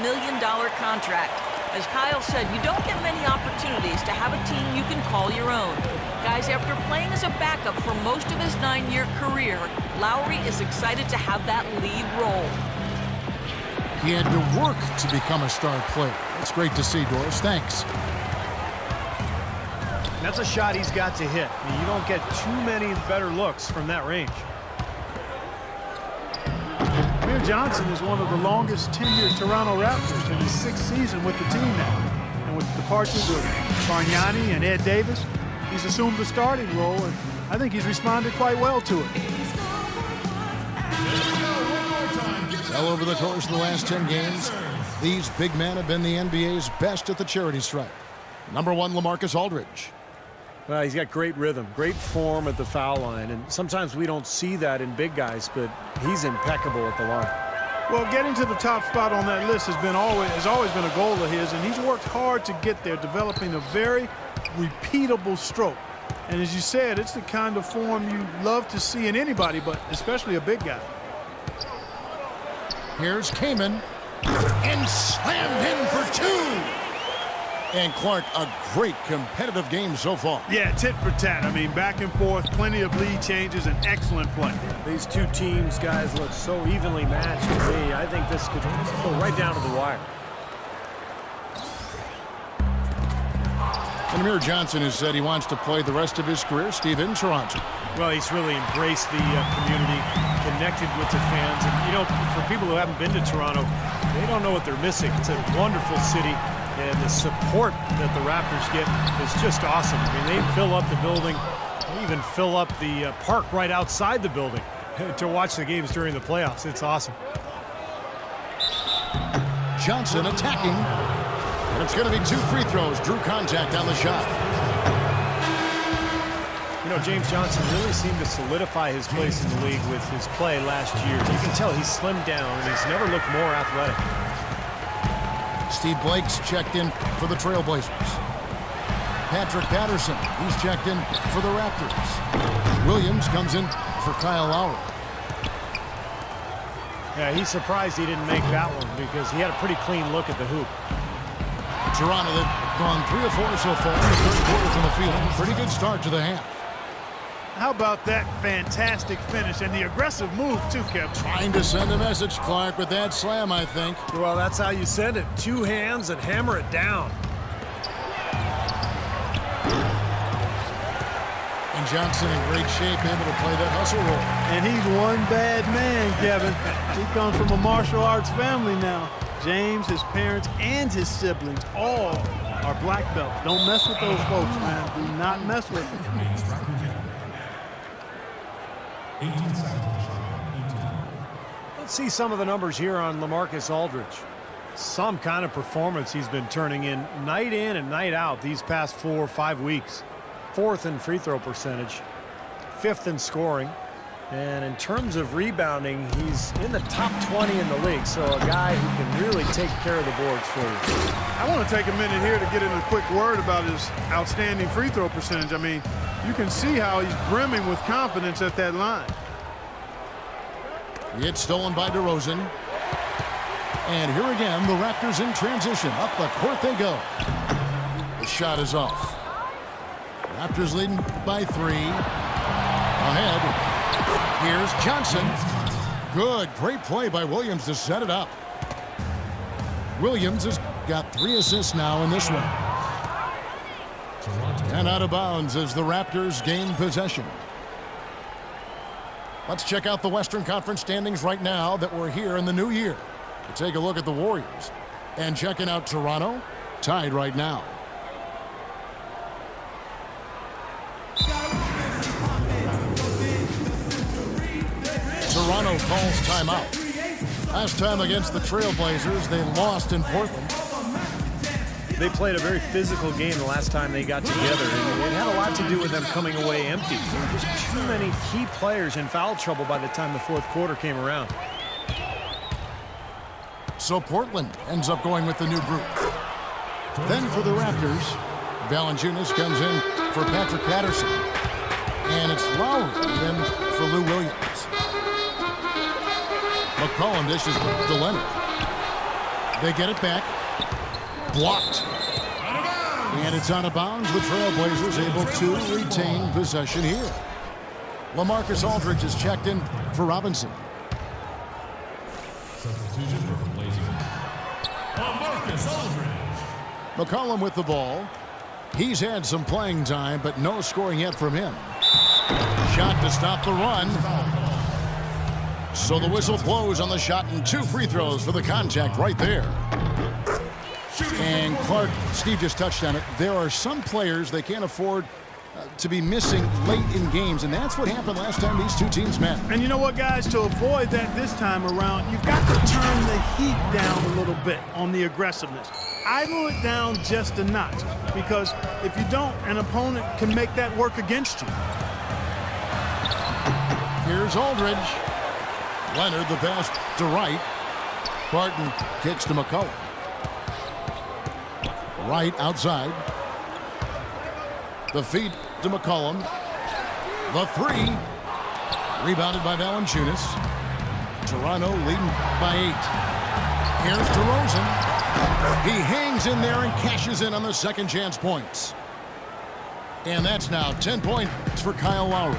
million contract. As Kyle said, you don't get many opportunities to have a team you can call your own. Guys, after playing as a backup for most of his 9-year career, Lowry is excited to have that lead role. He had to work to become a star player. It's great to see, Doris. Thanks. That's a shot he's got to hit. I mean, you don't get too many better looks from that range. Amir Johnson is one of the longest tenured Toronto Raptors in his 6th season with the team now. And with the departures of Bargnani and Ed Davis, he's assumed the starting role, and I think he's responded quite well to it. Well, over the course of the last 10 games, these big men have been the NBA's best at the charity stripe. Number 1, LaMarcus Aldridge. Well, he's got great rhythm, great form at the foul line, and sometimes we don't see that in big guys, but he's impeccable at the line. Well, getting to the top spot on that list has always been a goal of his, and he's worked hard to get there, developing a very repeatable stroke. And as you said, it's the kind of form you love to see in anybody, but especially a big guy. Here's Kaman, and slammed in for 2. And Clark, a great competitive game so far. Yeah, tit for tat. I mean, back and forth, plenty of lead changes, and excellent play. These two teams, guys, look so evenly matched to me. I think this could go right down to the wire. And Amir Johnson has said he wants to play the rest of his career, Steve, in Toronto. Well, he's really embraced the community, connected with the fans. And, you know, for people who haven't been to Toronto, they don't know what they're missing. It's a wonderful city. And the support that the Raptors get is just awesome. I mean, they fill up the building. They even fill up the park right outside the building to watch the games during the playoffs. It's awesome. Johnson attacking. And it's going to be 2 free throws. Drew contact on the shot. You know, James Johnson really seemed to solidify his place in the league with his play last year. You can tell he's slimmed down, and he's never looked more athletic. Steve Blake's checked in for the Trailblazers. Patrick Patterson, he's checked in for the Raptors. Williams comes in for Kyle Lowry. Yeah, he's surprised he didn't make that one because he had a pretty clean look at the hoop. Toronto, they've gone 3 of 4 so far in the third quarter from the field. Pretty good start to the half. How about that fantastic finish and the aggressive move, too, Kevin? Trying to send a message, Clark, with that slam, I think. Well, that's how you send it. 2 hands and hammer it down. And Johnson in great shape, able to play that hustle role. And he's one bad man, Kevin. He comes from a martial arts family now. James, his parents, and his siblings all are black belts. Don't mess with those folks, man. Do not mess with them. Let's see some of the numbers here on LaMarcus Aldridge. Some kind of performance he's been turning in and night out these past 4 or 5 weeks. 4th in free throw percentage, 5th in scoring, and in terms of rebounding, he's in the top 20 in the league, so a guy who can really take care of the boards for you. I want to take a minute here to get in a quick word about his outstanding free throw percentage. I mean, you can see how he's brimming with confidence at that line. It's stolen by DeRozan. And here again, the Raptors in transition. Up the court they go. The shot is off. Raptors leading by 3. Ahead. Here's Johnson. Good. Great play by Williams to set it up. Williams has got 3 assists now in this one. And out of bounds as the Raptors gain possession. Let's check out the Western Conference standings right now that we're here in the new year. We'll take a look at the Warriors. And checking out Toronto, tied right now. Toronto calls timeout. Last time against the Trailblazers, they lost in Portland. They played a very physical game the last time they got together, and it had a lot to do with them coming away empty. There were just too many key players in foul trouble by the time the 4th quarter came around. So Portland ends up going with the new group. Then for the Raptors, Valanciunas comes in for Patrick Patterson. And it's Lowry in for Lou Williams. McCollum dishes to Leonard. They get it back. Blocked. And it's out of bounds. The Trailblazers able to retain possession here. LaMarcus Aldridge is checked in for Robinson. Substitution for the Blazers. LaMarcus Aldridge. McCollum with the ball. He's had some playing time, but no scoring yet from him. Shot to stop the run. So the whistle blows on the shot and 2 free throws for the contact right there. And Clark, Steve just touched on it. There are some players they can't afford to be missing late in games, and that's what happened last time these two teams met. And you know what, guys? To avoid that this time around, you've got to turn the heat down a little bit on the aggressiveness. Idle it down just a notch, because if you don't, an opponent can make that work against you. Here's Aldridge. Leonard the pass to Wright. Barton kicks to McCollum. Wright outside. The feed to McCollum. The 3. Rebounded by Valanciunas. Toronto leading by 8. Here's DeRozan. He hangs in there and cashes in on the second chance points. And that's now 10 points for Kyle Lowry.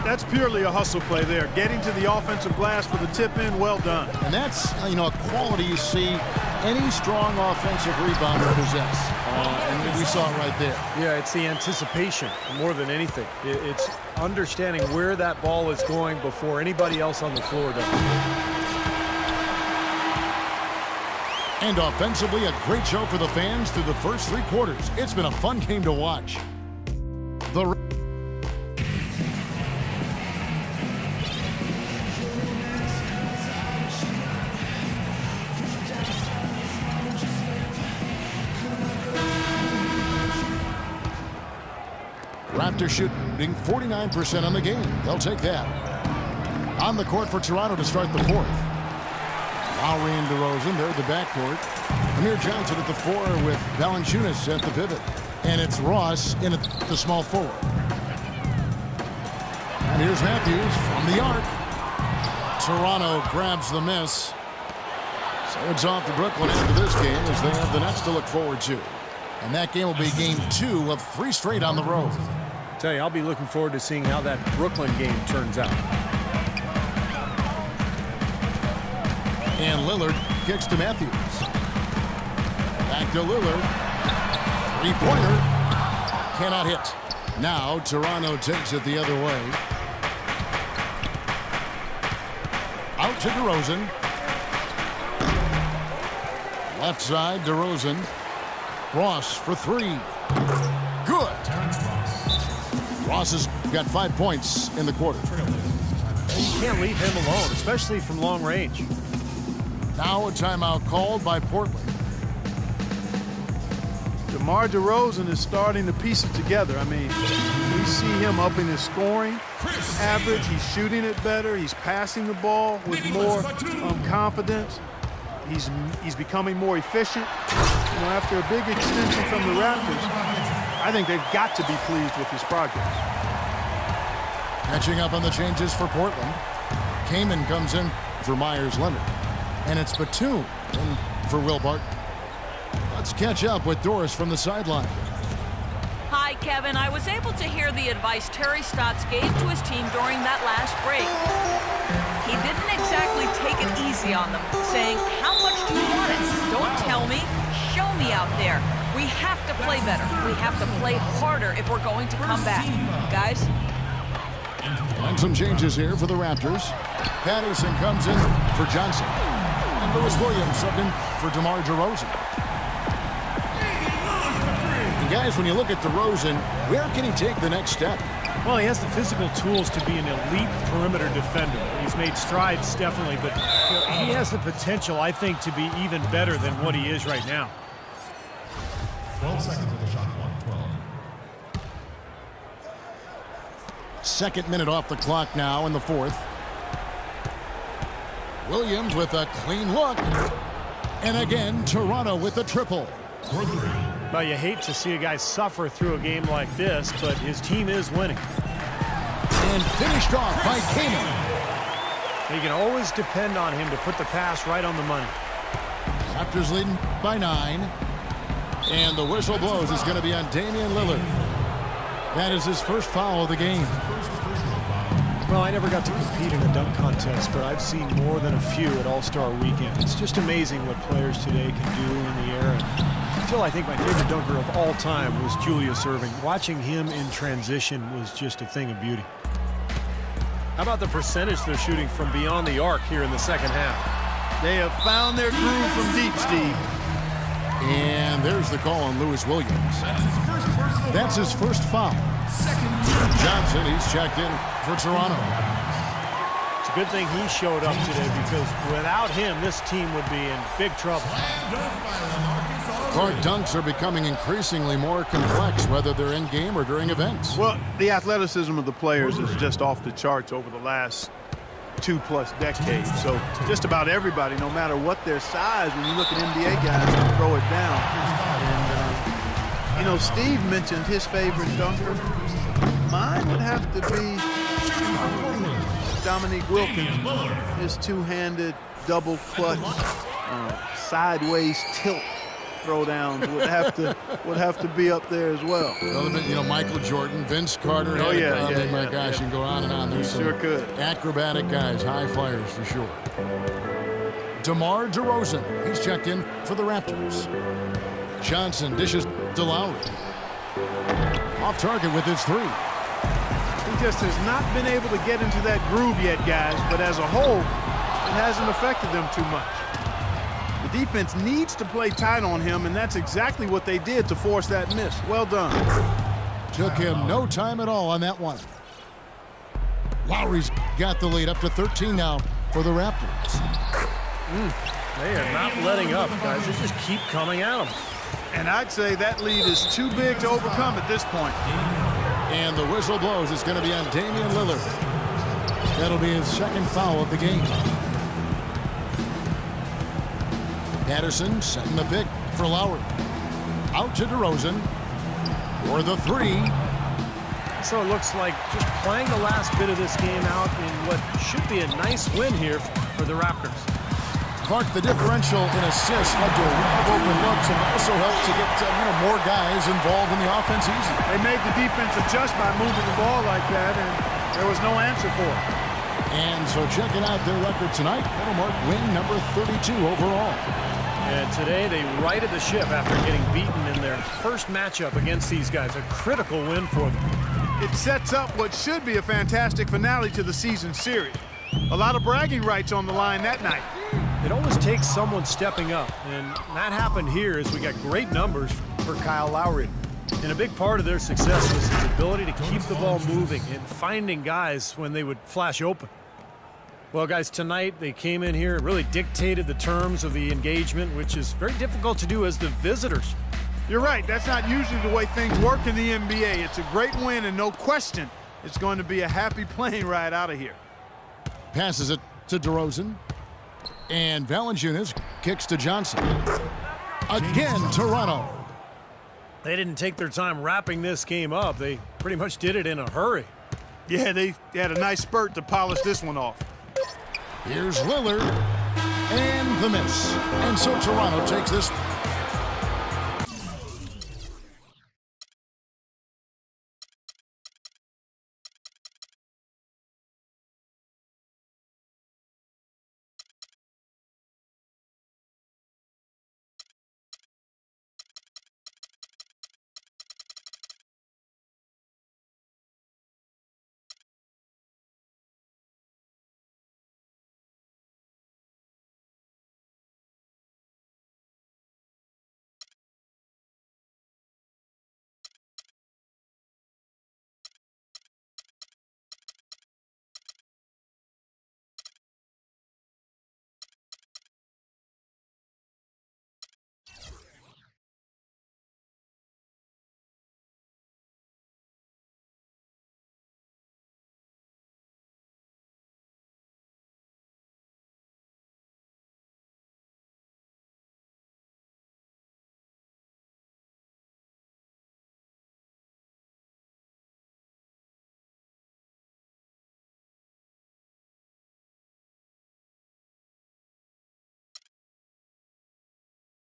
That's purely a hustle play there. Getting to the offensive glass for the tip-in, well done. And that's, a quality you see any strong offensive rebounder possess. And we saw it right there. Yeah, it's the anticipation more than anything. It's understanding where that ball is going before anybody else on the floor does. And offensively, a great show for the fans through the first 3 quarters. It's been a fun game to watch. The Raptors shooting 49% on the game. They'll take that. On the court for Toronto to start the 4th. Lowry and DeRozan, they're the backcourt. Amir Johnson at the 4 with Valanciunas at the pivot. And it's Ross in at the small forward. And here's Matthews from the arc. Toronto grabs the miss. So it's off to Brooklyn after this game as they have the Nets to look forward to. And that game will be game 2 of 3 straight on the road. Tell you, I'll be looking forward to seeing how that Brooklyn game turns out. And Lillard kicks to Matthews. Back to Lillard. 3-pointer. Cannot hit. Now Toronto takes it the other way. Out to DeRozan. Left side, DeRozan. Ross for 3. Good. Ross has got 5 points in the quarter. You can't leave him alone, especially from long range. Now a timeout called by Portland. DeMar DeRozan is starting to piece it together. I mean, we see him upping his scoring average. He's shooting it better. He's passing the ball with more confidence. He's becoming more efficient. After a big extension from the Raptors, I think they've got to be pleased with his progress. Catching up on the changes for Portland. Kaman comes in for Myers Leonard. And it's Batum in for Will Barton. Let's catch up with Doris from the sideline. Hi, Kevin. I was able to hear the advice Terry Stotts gave to his team during that last break. He didn't exactly take it easy on them, saying, how much do you want it? Don't tell me. Show me out there. We have to play better. We have to play harder if we're going to come back. Guys? And some changes here for the Raptors. Patterson comes in for Johnson. And Lewis Williams subbed in for DeMar DeRozan. And guys, when you look at DeRozan, where can he take the next step? Well, he has the physical tools to be an elite perimeter defender. He's made strides, definitely, but he has the potential, I think, to be even better than what he is right now. 12 seconds of the shot clock. 12. Second minute off the clock now in the 4th. Williams with a clean look. And again, Toronto with a triple. For 3. Well, you hate to see a guy suffer through a game like this, but his team is winning. And finished off by Kaman. You can always depend on him to put the pass right on the money. Raptors leading by 9. And the whistle blows. It's going to be on Damian Lillard. That is his first foul of the game. Well, I never got to compete in a dunk contest, but I've seen more than a few at All-Star Weekend. It's just amazing what players today can do in the air. And still, I think my favorite dunker of all time was Julius Erving. Watching him in transition was just a thing of beauty. How about the percentage they're shooting from beyond the arc here in the second half? They have found their groove from deep, Steve. And there's the call on Lewis Williams. That's his first foul. Johnson, he's checked in for Toronto. It's a good thing he showed up today, because without him, this team would be in big trouble. Court dunks are becoming increasingly more complex, whether they're in game or during events. Well, the athleticism of the players is just off the charts over the last 2+ decades. So just about everybody, no matter what their size, when you look at NBA guys, can throw it down. And, you know, Steve mentioned his favorite dunker. Mine would have to be Dominique Wilkins. His two-handed double clutch, sideways tilt throwdowns would have to be up there as well. You know, Michael Jordan, Vince Carter. Oh yeah, my gosh, you can go on and on. There's some sure could. Acrobatic guys, high flyers for sure. DeMar DeRozan, he's checked in for the Raptors. Johnson dishes to Lowry. Off target with his 3. He just has not been able to get into that groove yet, guys, but as a whole, it hasn't affected them too much. The defense needs to play tight on him, and that's exactly what they did to force that miss. Well done. Took him no time at all on that one. Lowry's got the lead up to 13 now for the Raptors. They are not letting up, guys. They just keep coming at them. And I'd say that lead is too big to overcome at this point. And the whistle blows. It's going to be on Damian Lillard. That'll be his second foul of the game. Patterson setting the pick for Lowry. Out to DeRozan for the 3. So it looks like just playing the last bit of this game out in what should be a nice win here for the Raptors. Clark, the differential in assists led to a lot of open looks and also helped to get more guys involved in the offense easy. They made the defense adjust by moving the ball like that, and there was no answer for it. And so checking out their record tonight, that'll mark win number 32 overall. And today they righted the ship after getting beaten in their first matchup against these guys. A critical win for them. It sets up what should be a fantastic finale to the season series. A lot of bragging rights on the line that night. It always takes someone stepping up, and that happened here as we got great numbers for Kyle Lowry. And a big part of their success was his ability to keep the ball moving and finding guys when they would flash open. Well, guys, tonight they came in here and really dictated the terms of the engagement, which is very difficult to do as the visitors. You're right. That's not usually the way things work in the NBA. It's a great win, and no question, it's going to be a happy plane ride out of here. Passes it to DeRozan. And Valanciunas kicks to Johnson. Again, Toronto. They didn't take their time wrapping this game up. They pretty much did it in a hurry. Yeah, they had a nice spurt to polish this one off. Here's Lillard. And the miss. And so Toronto takes this